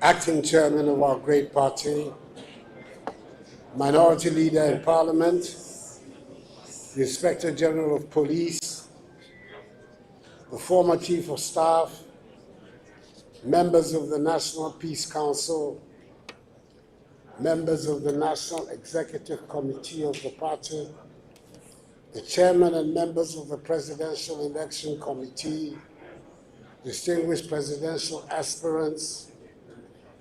acting chairman of our great party, minority leader in parliament, the Inspector General of Police, the former Chief of Staff, members of the National Peace Council, members of the National Executive Committee of the party, the chairman and members of the Presidential Election Committee, distinguished presidential aspirants,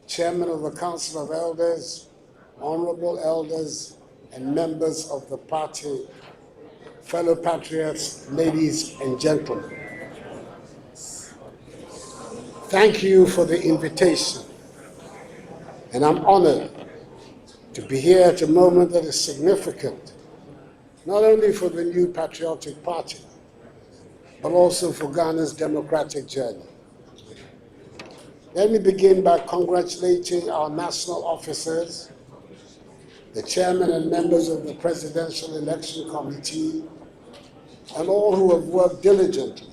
chairman of the Council of Elders, honorable elders, and members of the party, fellow patriots, ladies and gentlemen. Thank you for the invitation, and I'm honored to be here at a moment that is significant, not only for the new patriotic party, but also for Ghana's democratic journey. Let me begin by congratulating our national officers, the chairman and members of the Presidential Election Committee, and all who have worked diligently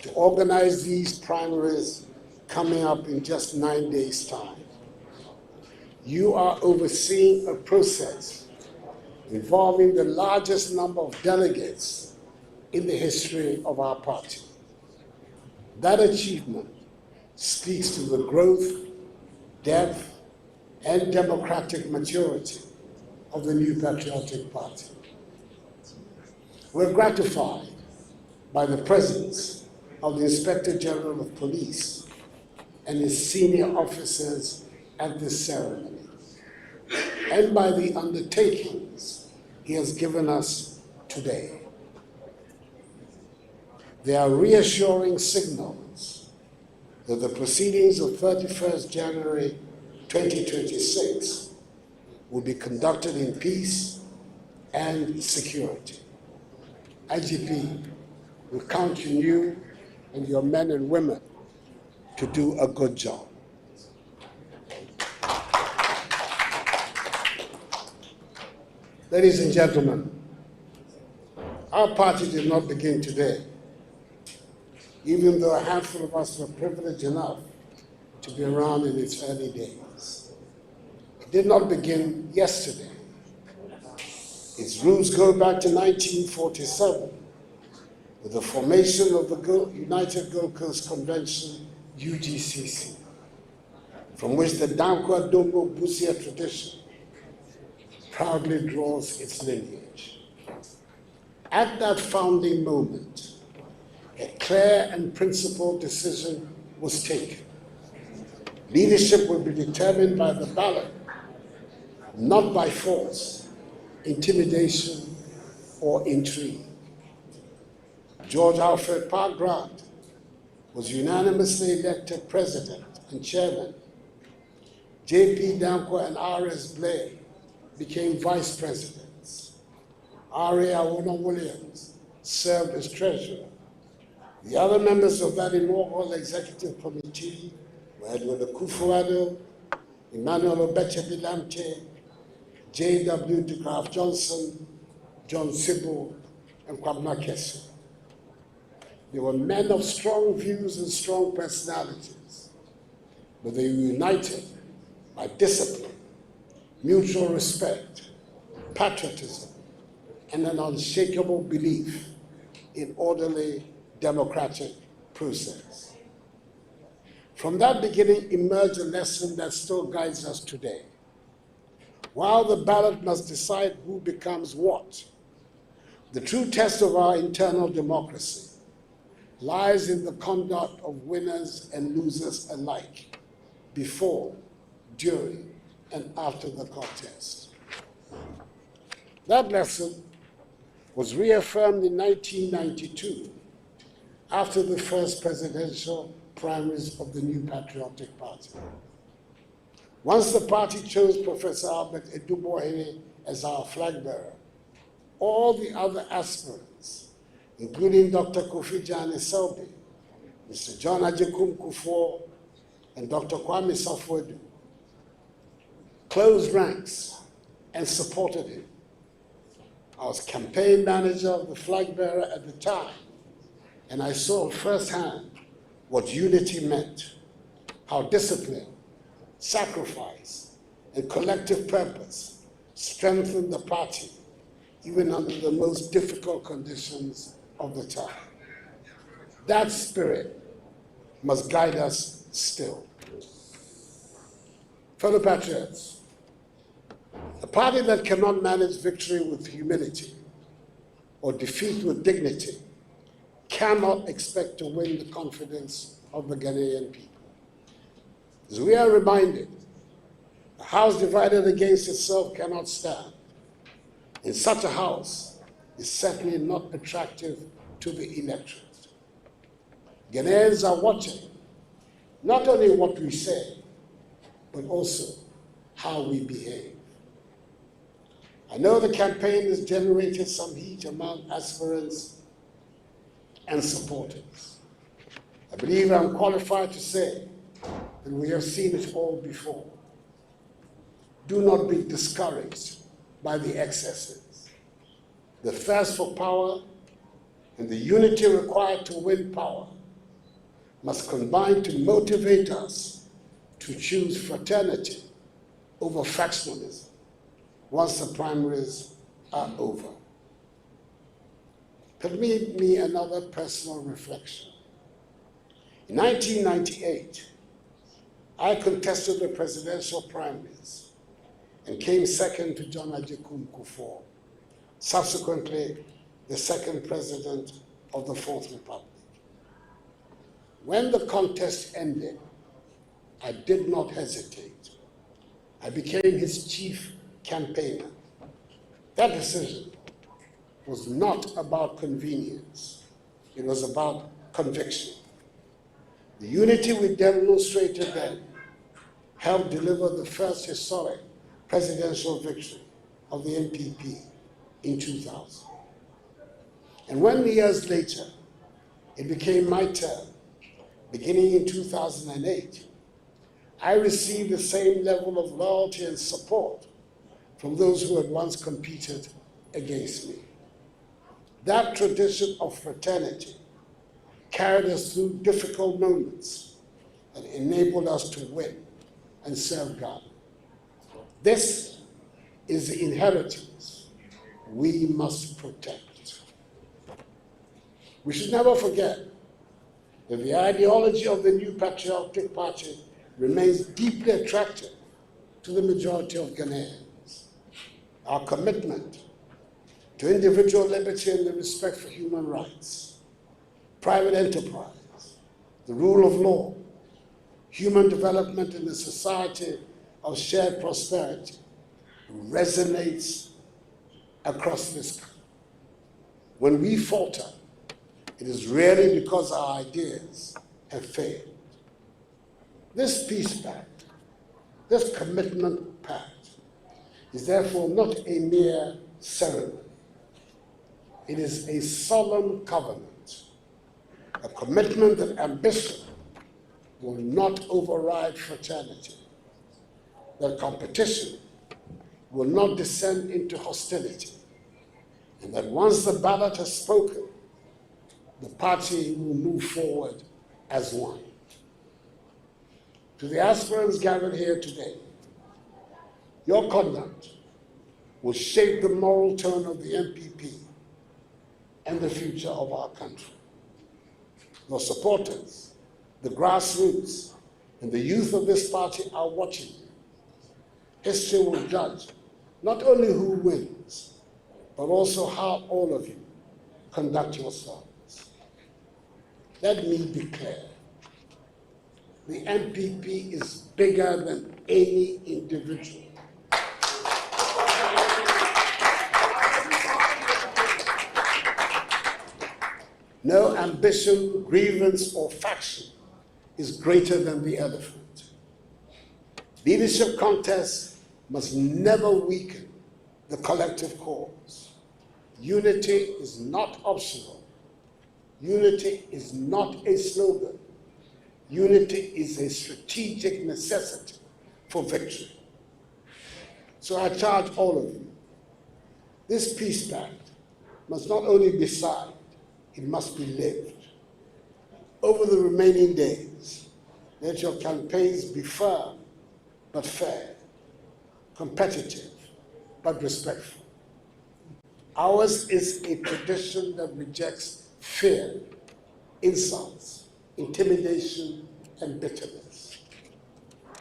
to organize these primaries coming up in just 9 days' time. You are overseeing a process involving the largest number of delegates in the history of our party. That achievement speaks to the growth, depth, and democratic maturity of the new patriotic party. We're gratified by the presence of the Inspector General of Police and his senior officers at this ceremony, and by the undertakings he has given us today. They are reassuring signals that the proceedings of 31st January 2026 will be conducted in peace and security. IGP, we count on you and your men and women to do a good job. Ladies and gentlemen, our party did not begin today, even though a handful of us were privileged enough to be around in its early days. It did not begin yesterday. Its roots go back to 1947, with the formation of the United Gold Coast Convention, UGCC, from which the Dankwa Busia tradition proudly draws its lineage. At that founding moment, a clear and principled decision was taken. Leadership will be determined by the ballot, not by force, intimidation, or intrigue. George Alfred Park Grant was unanimously elected president and chairman. J.P. Dankwa and R.S. Blair became vice presidents. R.A. Awona Williams served as treasurer. The other members of that inaugural executive committee were Edward Akufo-Addo, Emmanuel Obeche-Bilante, J.W. de Graaf Johnson, John Sybil, and Kwabena Kesu. They were men of strong views and strong personalities, but they were united by discipline, mutual respect, patriotism, and an unshakable belief in orderly democratic process. From that beginning emerged a lesson that still guides us today. While the ballot must decide who becomes what, the true test of our internal democracy lies in the conduct of winners and losers alike, before, during, and after the contest. That lesson was reaffirmed in 1992 after the first presidential primaries of the new patriotic party. Once the party chose Professor Albert Eduboahene as our flag bearer, all the other aspirants, including Dr. Kofi Jane Selby, Mr. John Ajekum Kufuor, and Dr. Kwame Safo-Addo, closed ranks and supported him. I was campaign manager of the flag bearer at the time, and I saw firsthand what unity meant, how discipline sacrifice, and collective purpose strengthened the party even under the most difficult conditions of the time. That spirit must guide us still. Fellow patriots, a party that cannot manage victory with humility or defeat with dignity cannot expect to win the confidence of the Ghanaian people. As we are reminded, a house divided against itself cannot stand. In such a house is certainly not attractive to the electorate. Ghanaians are watching not only what we say, but also how we behave. I know the campaign has generated some heat among aspirants and supporters. I believe I'm qualified to say that we have seen it all before. Do not be discouraged by the excesses. The thirst for power and the unity required to win power must combine to motivate us to choose fraternity over factionalism once the primaries are over. Permit me another personal reflection. In 1998, I contested the presidential primaries and came second to John Agyekum Kufuor, subsequently the second president of the Fourth Republic. When the contest ended, I did not hesitate. I became his chief campaigner. That decision was not about convenience. It was about conviction. The unity we demonstrated then helped deliver the first historic presidential victory of the NPP in 2000. And when years later, it became my turn, beginning in 2008, I received the same level of loyalty and support from those who had once competed against me. That tradition of fraternity carried us through difficult moments and enabled us to win and serve God. This is the inheritance we must protect. We should never forget that the ideology of the new patriotic party remains deeply attractive to the majority of Ghanaians. Our commitment to individual liberty and the respect for human rights, private enterprise, the rule of law, human development in a society of shared prosperity resonates across this country. When we falter, it is rarely because our ideas have failed. This peace pact, this commitment pact, is therefore not a mere ceremony. It is a solemn covenant, a commitment that ambition will not override fraternity, that competition will not descend into hostility, and that once the ballot has spoken, the party will move forward as one. To the aspirants gathered here today, your conduct will shape the moral tone of the NPP and the future of our country. Your supporters, the grassroots, and the youth of this party are watching you. History will judge not only who wins, but also how all of you conduct yourselves. Let me be clear. The NPP is bigger than any individual. No ambition, grievance, or faction is greater than the elephant. Leadership contests must never weaken the collective cause. Unity is not optional. Unity is not a slogan. Unity is a strategic necessity for victory. So I charge all of you, this peace pact must not only be signed, it must be lived. Over the remaining days, let your campaigns be firm but fair, competitive, but respectful. Ours is a tradition that rejects fear, insults, intimidation, and bitterness.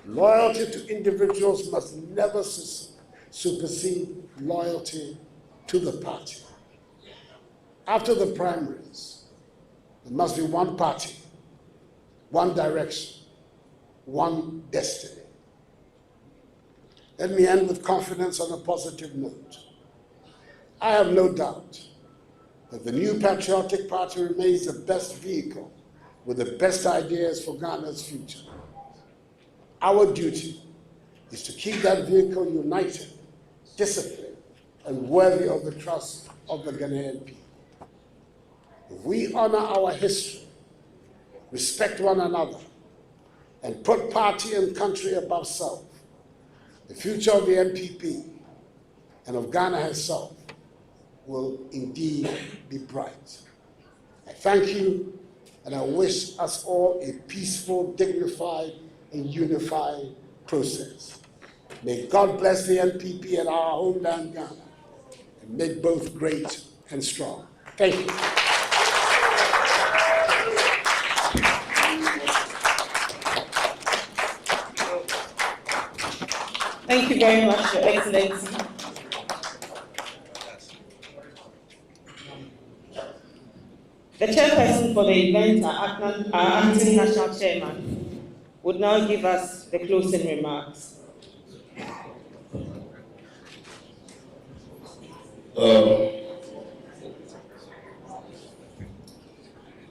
Loyalty to individuals must never supersede loyalty to the party. After the primaries, there must be one party, one direction, one destiny. Let me end with confidence on a positive note. I have no doubt that the new patriotic party remains the best vehicle with the best ideas for Ghana's future. Our duty is to keep that vehicle united, disciplined, and worthy of the trust of the Ghanaian people. If we honor our history, respect one another, and put party and country above self, the future of the NPP and of Ghana herself will indeed be bright. I thank you, and I wish us all a peaceful, dignified, and unified process. May God bless the NPP and our homeland Ghana, and make both great and strong. Thank you. Thank you very much, Your Excellency. The chairperson for the event, our acting national chairman, would now give us the closing remarks.